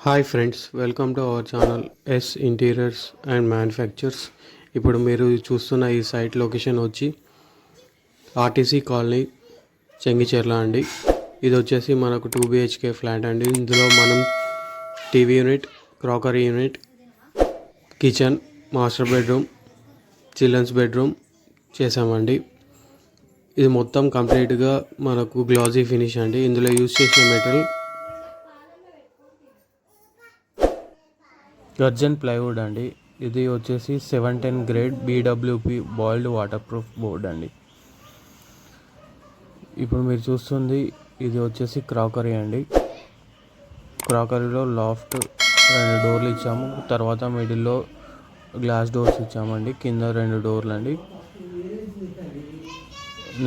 Hi friends, welcome to our channel S interiors and manufactures. ఇప్పుడు మీరు చూస్తున్న ఈ సైట్ లొకేషన్ వచ్చి ఆర్టీసీ కాలనీ, చెంగిచెర్ల అండి. ఇది వచ్చేసి మనకు 2 BHK ఫ్లాట్ అండి. ఇందులో మనం TV unit, crockery unit, kitchen, master bedroom, children's bedroom చేసామండి. ఇది మొత్తం కంప్లీట్గా మనకు గ్లాజీ ఫినిష్ అండి. ఇందులో యూజ్ చేసిన మెటీరియల్ గర్జన్ ప్లైవుడ్ అండి. ఇది వచ్చేసి 710 grade BWP boiled water proof board అండి. ఇప్పుడు మీరు చూస్తుంది ఇది వచ్చేసి క్రాకరీ అండి. క్రాకరీలో లాఫ్ట్ 2 డోర్లు ఇచ్చాము. తర్వాత మిడిల్లో గ్లాస్ డోర్స్ ఇచ్చామండి. కింద 2 డోర్లు అండి.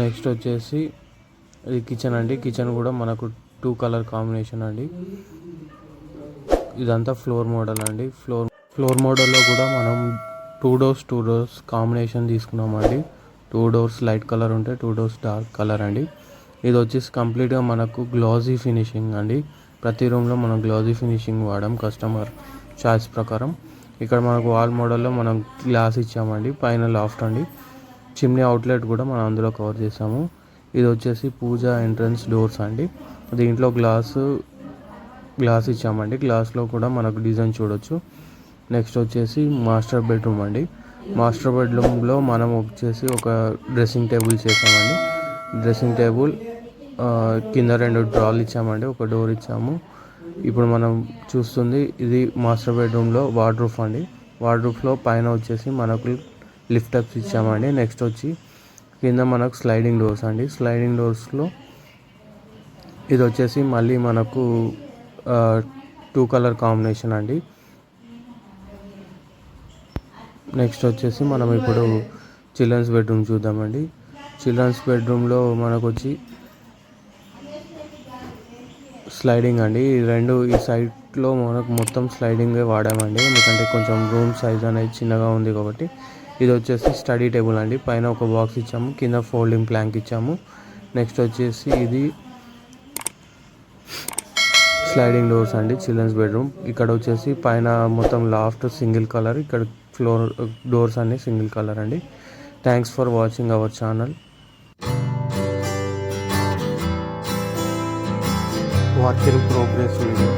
నెక్స్ట్ వచ్చేసి ఇది కిచెన్ అండి. కిచెన్ కూడా మనకు 2 కలర్ కాంబినేషన్ అండి. ఇదంతా ఫ్లోర్ మోడల్ అండి. ఫ్లోర్ మోడల్లో కూడా మనం 2 డోర్స్ కాంబినేషన్ తీసుకున్నామండి. 2 డోర్స్ లైట్ కలర్ ఉంటే 2 డోర్స్ డార్క్ కలర్ అండి. ఇది వచ్చేసి కంప్లీట్గా మనకు గ్లాజీ ఫినిషింగ్ అండి. ప్రతి రూమ్లో మనం గ్లాజీ ఫినిషింగ్ వాడాం కస్టమర్ చాయిస్ ప్రకారం. ఇక్కడ మనకు వాల్ మోడల్లో మనం గ్లాస్ ఇచ్చామండి. పైన లాఫ్ట్ అండి. చిమ్నీ అవుట్లెట్ కూడా మనం అందులో కవర్ చేసాము. ఇది వచ్చేసి పూజ ఎంట్రన్స్ డోర్స్ అండి. దీంట్లో గ్లాస్ ఇచ్చామండి. గ్లాస్లో కూడా మనకు డిజైన్ చూడొచ్చు. నెక్స్ట్ వచ్చేసి మాస్టర్ బెడ్రూమ్ అండి. మాస్టర్ బెడ్రూమ్లో మనం వచ్చేసి ఒక డ్రెస్సింగ్ టేబుల్ చేసామండి. డ్రెస్సింగ్ టేబుల్ కింద 2 డ్రాలు ఇచ్చామండి. ఒక డోర్ ఇచ్చాము. ఇప్పుడు మనం చూస్తుంది ఇది మాస్టర్ బెడ్రూమ్లో వార్డ్రూఫ్ అండి. వార్డ్రూఫ్లో పైన వచ్చేసి మనకు లిఫ్ట్ అప్స్ ఇచ్చామండి. నెక్స్ట్ వచ్చి కింద మనకు స్లైడింగ్ డోర్స్ అండి. స్లైడింగ్ డోర్స్లో ఇది వచ్చేసి మళ్ళీ మనకు 2 కలర్ కాంబినేషన్ అండి. నెక్స్ట్ వచ్చేసి మనం ఇప్పుడు చిల్డ్రన్స్ బెడ్రూమ్ చూద్దామండి. చిల్డ్రన్స్ బెడ్రూమ్లో మనకు వచ్చి స్లైడింగ్ అండి. ఈ సైట్లో మనకు మొత్తం స్లైడింగే వాడామండి. ఎందుకంటే కొంచెం రూమ్ సైజ్ అనేది చిన్నగా ఉంది కాబట్టి. ఇది వచ్చేసి స్టడీ టేబుల్ అండి. పైన ఒక బాక్స్ ఇచ్చాము. కింద ఫోల్డింగ్ ప్లాంక్ ఇచ్చాము. నెక్స్ట్ వచ్చేసి ఇది స్లైడింగ్ డోర్స్ అండి. చిల్డ్రన్స్ బెడ్రూమ్ ఇక్కడ వచ్చేసి పైన మొత్తం లాఫ్ట్ సింగిల్ కలర్, ఇక్కడ ఫ్లోర్ డోర్స్ అన్ని సింగిల్ కలర్ అండి. Thanks for watching our channel. Work in progress video.